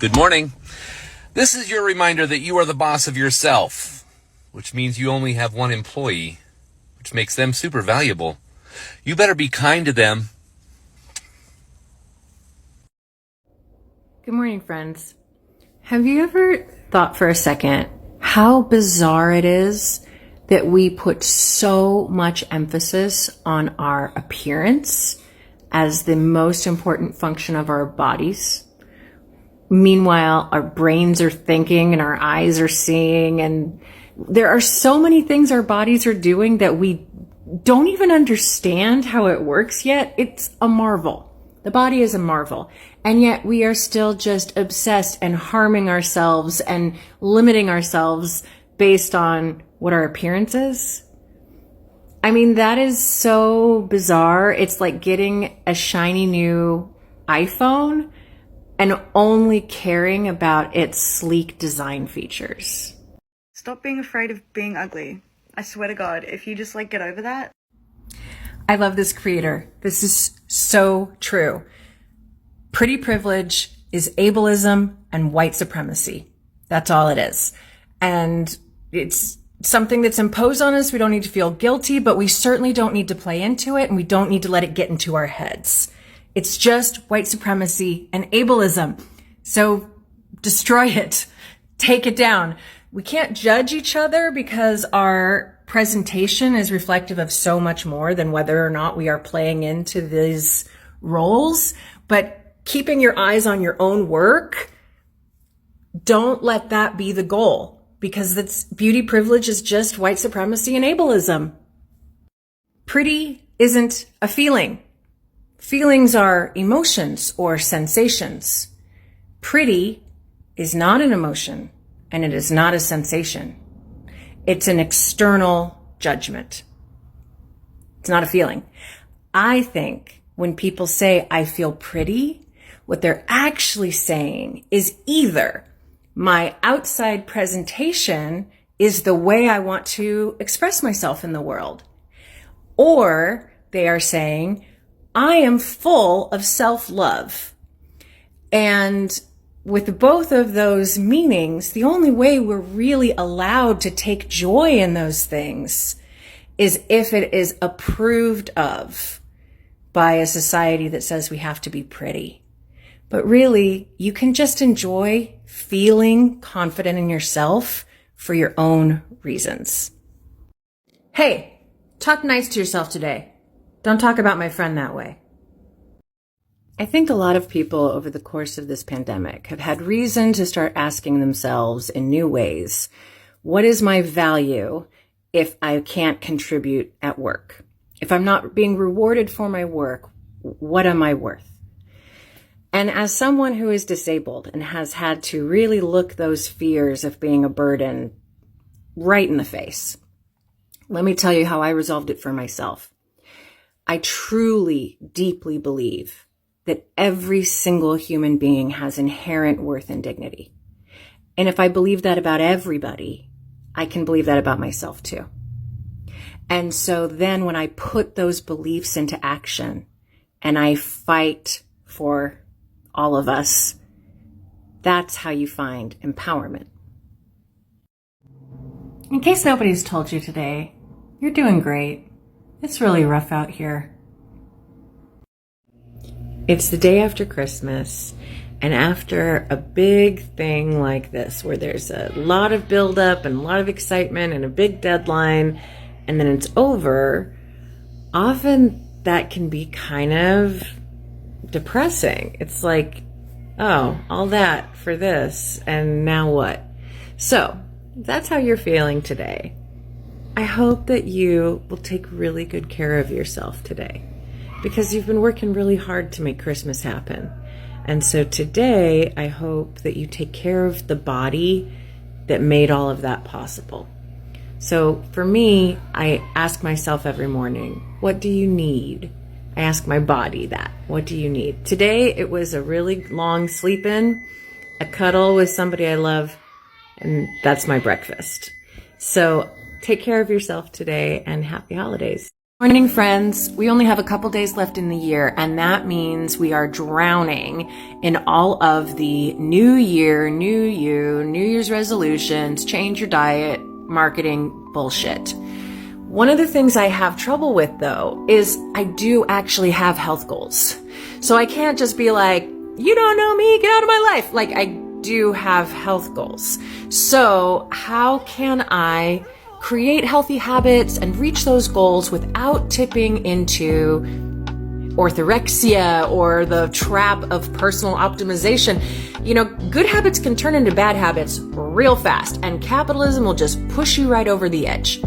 Good morning. This is your reminder that you are the boss of yourself, which means you only have one employee, which makes them super valuable. You better be kind to them. Good morning, friends. Have you ever thought for a second how bizarre it is that we put so much emphasis on our appearance as the most important function of our bodies? Meanwhile, our brains are thinking and our eyes are seeing, and there are so many things our bodies are doing that we don't even understand how it works yet. It's a marvel. The body is a marvel. And yet we are still just obsessed and harming ourselves and limiting ourselves based on what our appearance is. I mean, that is so bizarre. It's like getting a shiny new iPhone and only caring about its sleek design features. Stop being afraid of being ugly. I swear to God, if you just get over that. I love this creator. This is so true. Pretty privilege is ableism and white supremacy. That's all it is. And it's something that's imposed on us. We don't need to feel guilty, but we certainly don't need to play into it, and we don't need to let it get into our heads. It's just white supremacy and ableism. So destroy it. Take it down. We can't judge each other because our presentation is reflective of so much more than whether or not we are playing into these roles. But keeping your eyes on your own work, don't let that be the goal, because that's beauty privilege is just white supremacy and ableism. Pretty isn't a feeling. Feelings are emotions or sensations. Pretty is not an emotion, and it is not a sensation. It's an external judgment. It's not a feeling. I think when people say, I feel pretty, what they're actually saying is either my outside presentation is the way I want to express myself in the world, or they are saying, I am full of self-love. And with both of those meanings, the only way we're really allowed to take joy in those things is if it is approved of by a society that says we have to be pretty. But really, you can just enjoy feeling confident in yourself for your own reasons. Hey, talk nice to yourself today. Don't talk about my friend that way. I think a lot of people over the course of this pandemic have had reason to start asking themselves in new ways, what is my value if I can't contribute at work? If I'm not being rewarded for my work, what am I worth? And as someone who is disabled and has had to really look those fears of being a burden right in the face, let me tell you how I resolved it for myself. I truly, deeply believe that every single human being has inherent worth and dignity. And if I believe that about everybody, I can believe that about myself too. And so then when I put those beliefs into action and I fight for all of us, that's how you find empowerment. In case nobody's told you today, you're doing great. It's really rough out here. It's the day after Christmas, and after a big thing like this, where there's a lot of buildup and a lot of excitement and a big deadline, and then it's over, often that can be kind of depressing. It's like, oh, all that for this, and now what? So, if that's how you're feeling today, I hope that you will take really good care of yourself today, because you've been working really hard to make Christmas happen. And so today, I hope that you take care of the body that made all of that possible. So for me, I ask myself every morning, what do you need? I ask my body that. What do you need? Today, it was a really long sleep in, a cuddle with somebody I love, and that's my breakfast. So take care of yourself today, and happy holidays. Morning, friends. We only have a couple days left in the year, and that means we are drowning in all of the new year, new you, New Year's resolutions, change your diet, marketing bullshit. One of the things I have trouble with, though, is I do actually have health goals. So I can't just be like, you don't know me, get out of my life. Like, I do have health goals. So how can I create healthy habits and reach those goals without tipping into orthorexia or the trap of personal optimization? You know, good habits can turn into bad habits real fast, and capitalism will just push you right over the edge.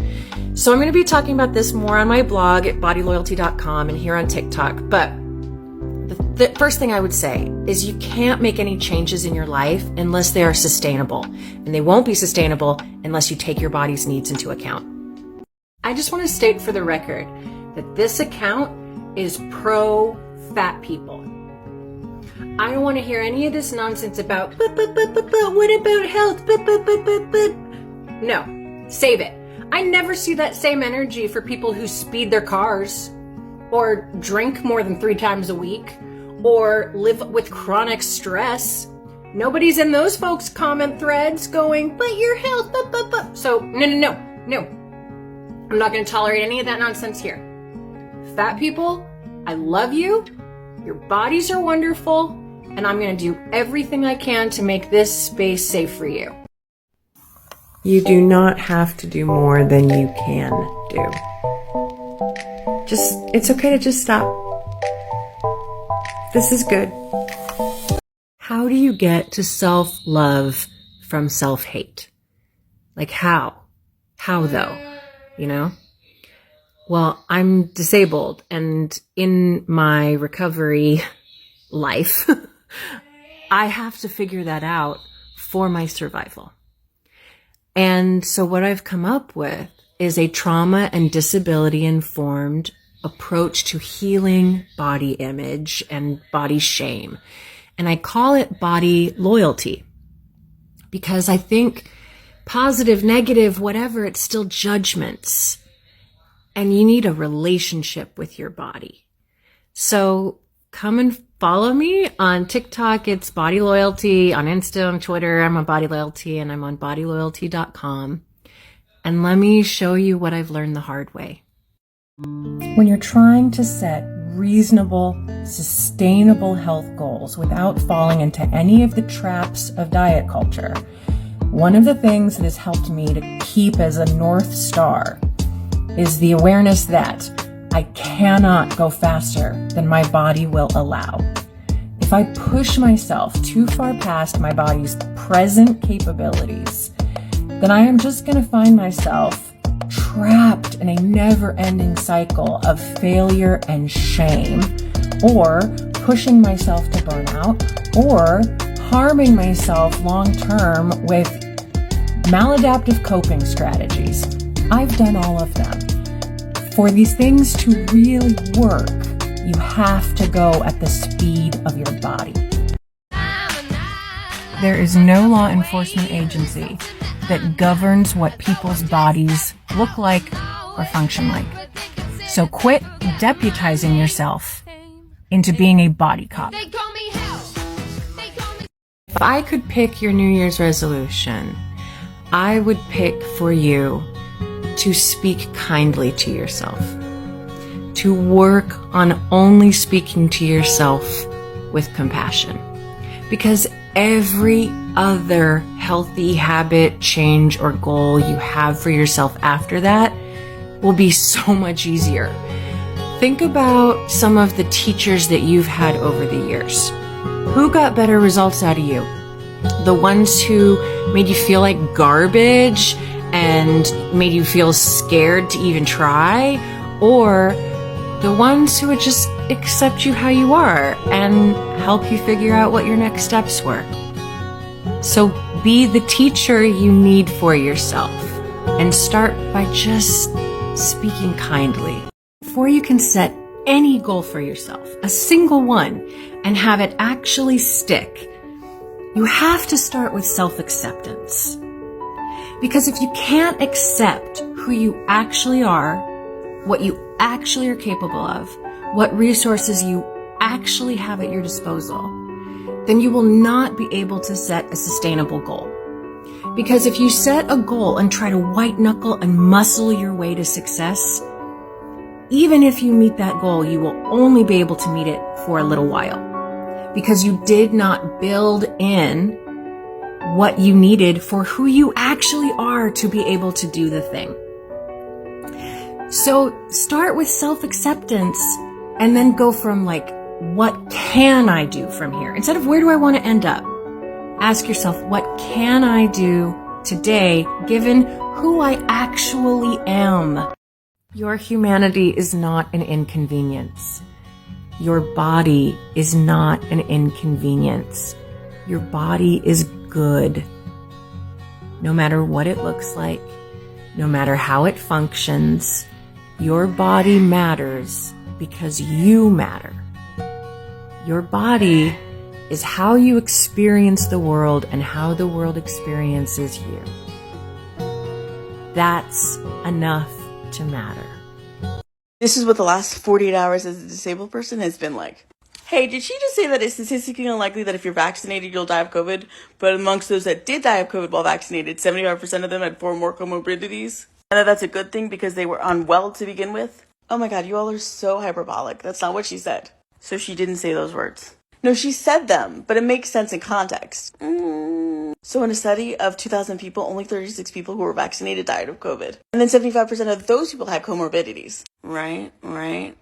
So I'm going to be talking about this more on my blog at bodyloyalty.com and here on TikTok. But the first thing I would say is you can't make any changes in your life unless they are sustainable. And they won't be sustainable unless you take your body's needs into account. I just want to state for the record that this account is pro fat people. I don't want to hear any of this nonsense about, but, what about health? But. No, save it. I never see that same energy for people who speed their cars or drink more than 3 times a week or live with chronic stress. Nobody's in those folks' comment threads going, but your health, but. So, no. I'm not going to tolerate any of that nonsense here. Fat people, I love you. Your bodies are wonderful. And I'm going to do everything I can to make this space safe for you. You do not have to do more than you can do. It's okay to just stop. This is good. How do you get to self-love from self-hate? Like how? How though? You know? Well, I'm disabled, and in my recovery life, I have to figure that out for my survival. And so what I've come up with is a trauma and disability informed approach to healing body image and body shame. And I call it body loyalty because I think positive, negative, whatever, it's still judgments. And you need a relationship with your body. So come and follow me on TikTok. It's Body Loyalty. On Insta and Twitter, I'm on Body Loyalty, and I'm on bodyloyalty.com. And let me show you what I've learned the hard way. When you're trying to set reasonable, sustainable health goals without falling into any of the traps of diet culture, one of the things that has helped me to keep as a North Star is the awareness that I cannot go faster than my body will allow. If I push myself too far past my body's present capabilities, then I am just going to find myself trapped in a never-ending cycle of failure and shame, or pushing myself to burnout, or harming myself long-term with maladaptive coping strategies. I've done all of them. For these things to really work, you have to go at the speed of your body. There is no law enforcement agency that governs what people's bodies look like or function like. So quit deputizing yourself into being a body cop. If I could pick your New Year's resolution, I would pick for you to speak kindly to yourself, to work on only speaking to yourself with compassion, because every other healthy habit, change, or goal you have for yourself after that will be so much easier. Think about some of the teachers that you've had over the years. Who got better results out of you? The ones who made you feel like garbage and made you feel scared to even try, or the ones who would just accept you how you are and help you figure out what your next steps were? So be the teacher you need for yourself and start by just speaking kindly. Before you can set any goal for yourself, a single one, and have it actually stick, you have to start with self-acceptance. Because if you can't accept who you actually are, what you actually are capable of, what resources you actually have at your disposal, then you will not be able to set a sustainable goal. Because if you set a goal and try to white knuckle and muscle your way to success, even if you meet that goal, you will only be able to meet it for a little while because you did not build in what you needed for who you actually are to be able to do the thing. So start with self-acceptance and then go from what can I do from here? Instead of where do I want to end up? Ask yourself, what can I do today given who I actually am? Your humanity is not an inconvenience. Your body is not an inconvenience. Your body is good. No matter what it looks like, no matter how it functions, your body matters because you matter. Your body is how you experience the world and how the world experiences you. That's enough to matter. This is what the last 48 hours as a disabled person has been like. Hey, did she just say that it's statistically unlikely that if you're vaccinated, you'll die of COVID? But amongst those that did die of COVID while vaccinated, 75% of them had 4 more comorbidities? And that's a good thing because they were unwell to begin with? Oh my god, you all are so hyperbolic. That's not what she said. So she didn't say those words. No, she said them, but it makes sense in context. So in a study of 2,000 people, only 36 people who were vaccinated died of COVID. And then 75% of those people had comorbidities. Right.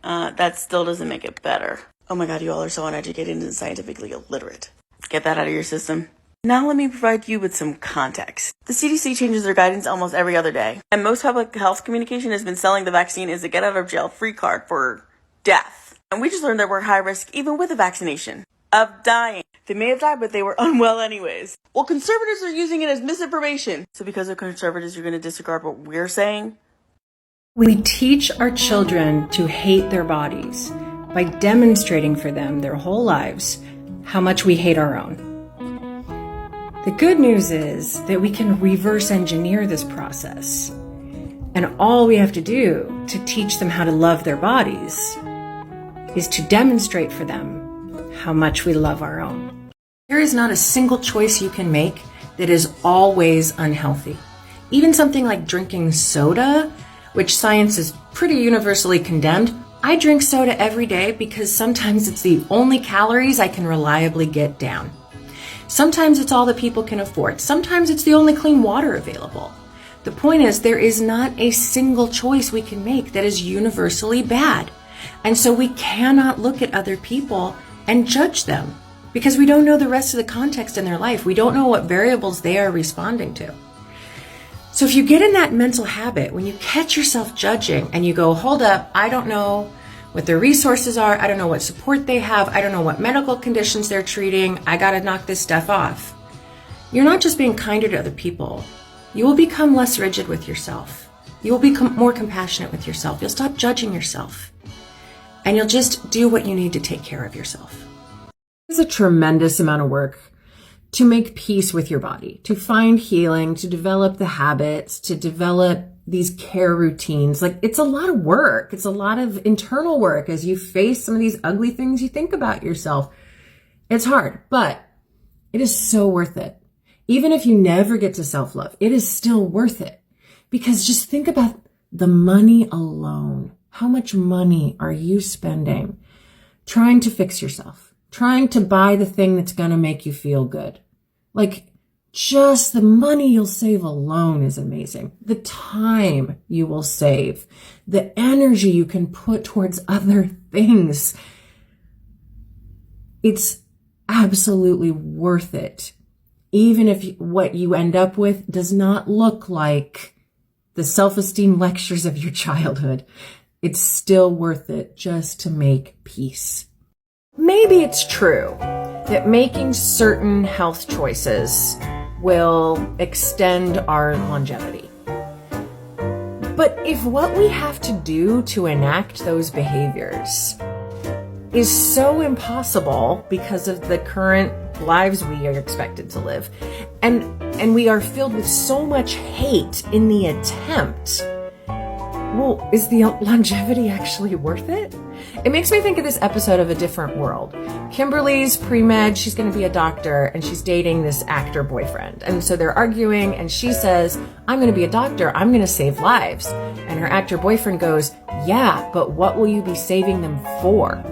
That still doesn't make it better. Oh my god, you all are so uneducated and scientifically illiterate. Get that out of your system. Now let me provide you with some context. The CDC changes their guidance almost every other day. And most public health communication has been selling the vaccine as a get-out-of-jail-free card for death. And we just learned that we're high risk even with a vaccination of dying. They may have died, but they were unwell anyways. Well, conservatives are using it as misinformation. So because of conservatives, you're going to disregard what we're saying? We teach our children to hate their bodies by demonstrating for them their whole lives how much we hate our own. The good news is that we can reverse engineer this process. And all we have to do to teach them how to love their bodies is to demonstrate for them how much we love our own. There is not a single choice you can make that is always unhealthy. Even something like drinking soda, which science is pretty universally condemned. I drink soda every day because sometimes it's the only calories I can reliably get down. Sometimes it's all that people can afford. Sometimes it's the only clean water available. The point is, there is not a single choice we can make that is universally bad. And so we cannot look at other people and judge them because we don't know the rest of the context in their life. We don't know what variables they are responding to. So if you get in that mental habit, when you catch yourself judging and you go, hold up, I don't know what their resources are. I don't know what support they have. I don't know what medical conditions they're treating. I got to knock this stuff off. You're not just being kinder to other people. You will become less rigid with yourself. You will become more compassionate with yourself. You'll stop judging yourself. And you'll just do what you need to take care of yourself. It's a tremendous amount of work to make peace with your body, to find healing, to develop the habits, to develop these care routines. It's a lot of work. It's a lot of internal work as you face some of these ugly things you think about yourself. It's hard, but it is so worth it. Even if you never get to self-love, it is still worth it. Because just think about the money alone. How much money are you spending trying to fix yourself? Trying to buy the thing that's going to make you feel good. Just the money you'll save alone is amazing. The time you will save, the energy you can put towards other things. It's absolutely worth it. Even if what you end up with does not look like the self-esteem lectures of your childhood, it's still worth it just to make peace. Maybe it's true that making certain health choices will extend our longevity. But if what we have to do to enact those behaviors is so impossible because of the current lives we are expected to live, and we are filled with so much hate in the attempt, well, is the longevity actually worth it? It makes me think of this episode of A Different World. Kimberly's pre-med, she's going to be a doctor, and she's dating this actor boyfriend. And so they're arguing, and she says, I'm going to be a doctor, I'm going to save lives. And her actor boyfriend goes, yeah, but what will you be saving them for?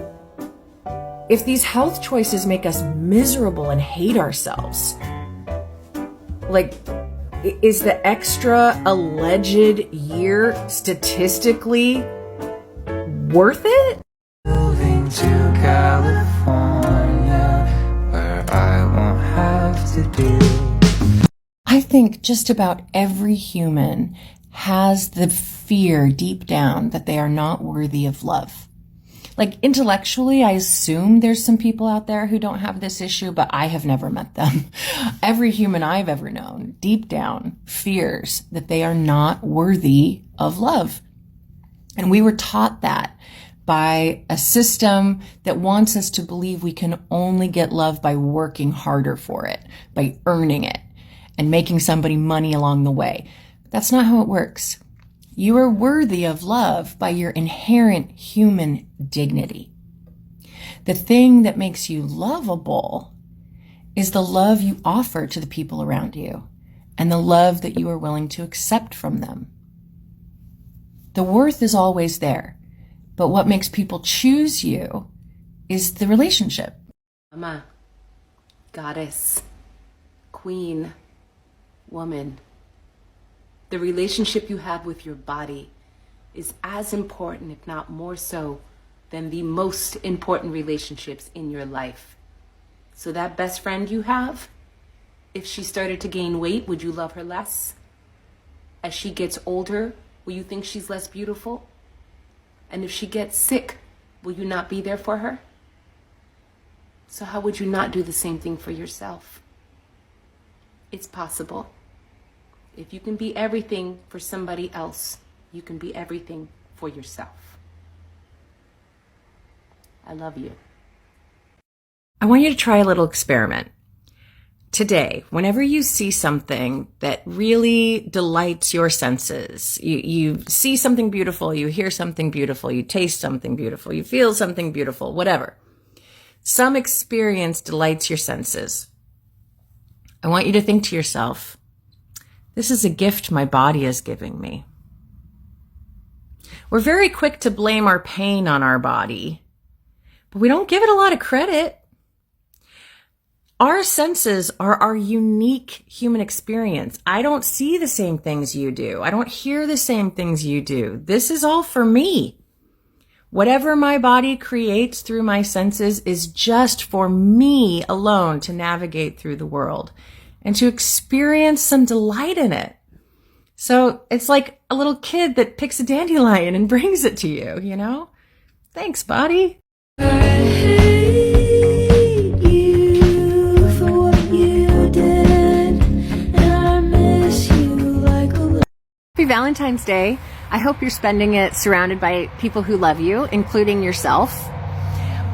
If these health choices make us miserable and hate ourselves, like, is the extra alleged year statistically worth it? Moving to California, where I won't have to do. I think just about every human has the fear deep down that they are not worthy of love. Like, intellectually, I assume there's some people out there who don't have this issue, but I have never met them. Every human I've ever known, deep down, fears that they are not worthy of love. And we were taught that by a system that wants us to believe we can only get love by working harder for it, by earning it, and making somebody money along the way. But that's not how it works. You are worthy of love by your inherent human dignity. The thing that makes you lovable is the love you offer to the people around you and the love that you are willing to accept from them. The worth is always there, but what makes people choose you is the relationship. Mama, goddess, queen, woman. The relationship you have with your body is as important, if not more so, than the most important relationships in your life. So that best friend you have, if she started to gain weight, would you love her less? As she gets older, will you think she's less beautiful? And if she gets sick, will you not be there for her? So how would you not do the same thing for yourself? It's possible. If you can be everything for somebody else, you can be everything for yourself. I love you. I want you to try a little experiment. Today, whenever you see something that really delights your senses, you see something beautiful, you hear something beautiful, you taste something beautiful, you feel something beautiful, whatever. Some experience delights your senses. I want you to think to yourself, this is a gift my body is giving me. We're very quick to blame our pain on our body, but we don't give it a lot of credit. Our senses are our unique human experience. I don't see the same things you do. I don't hear the same things you do. This is all for me. Whatever my body creates through my senses is just for me alone to navigate through the world and to experience some delight in it. So it's like a little kid that picks a dandelion and brings it to you, you know? Thanks, body. Happy Valentine's Day. I hope you're spending it surrounded by people who love you, including yourself.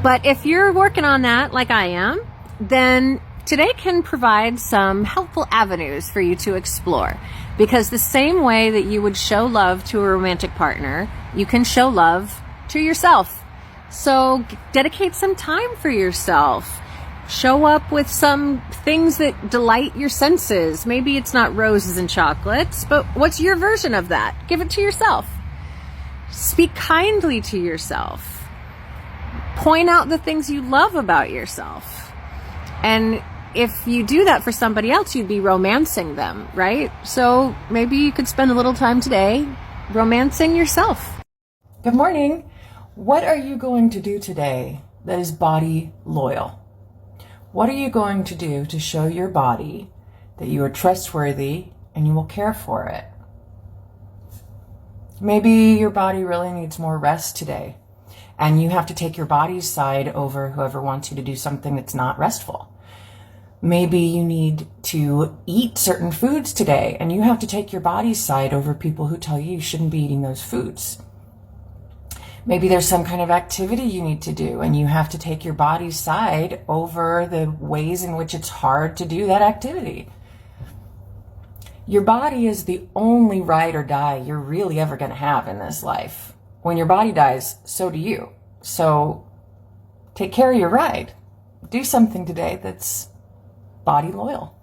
But if you're working on that like I am, then today can provide some helpful avenues for you to explore. Because the same way that you would show love to a romantic partner, you can show love to yourself. So dedicate some time for yourself. Show up with some things that delight your senses. Maybe it's not roses and chocolates, but what's your version of that? Give it to yourself. Speak kindly to yourself. Point out the things you love about yourself. And if you do that for somebody else, you'd be romancing them, right? So maybe you could spend a little time today romancing yourself. Good morning. What are you going to do today that is body loyal? What are you going to do to show your body that you are trustworthy and you will care for it? Maybe your body really needs more rest today, and you have to take your body's side over whoever wants you to do something that's not restful. Maybe you need to eat certain foods today, and you have to take your body's side over people who tell you shouldn't be eating those foods. Maybe there's some kind of activity you need to do, and you have to take your body's side over the ways in which it's hard to do that activity. Your body is the only ride or die you're really ever going to have in this life. When your body dies, so do you. So take care of your ride. Do something today that's body loyal.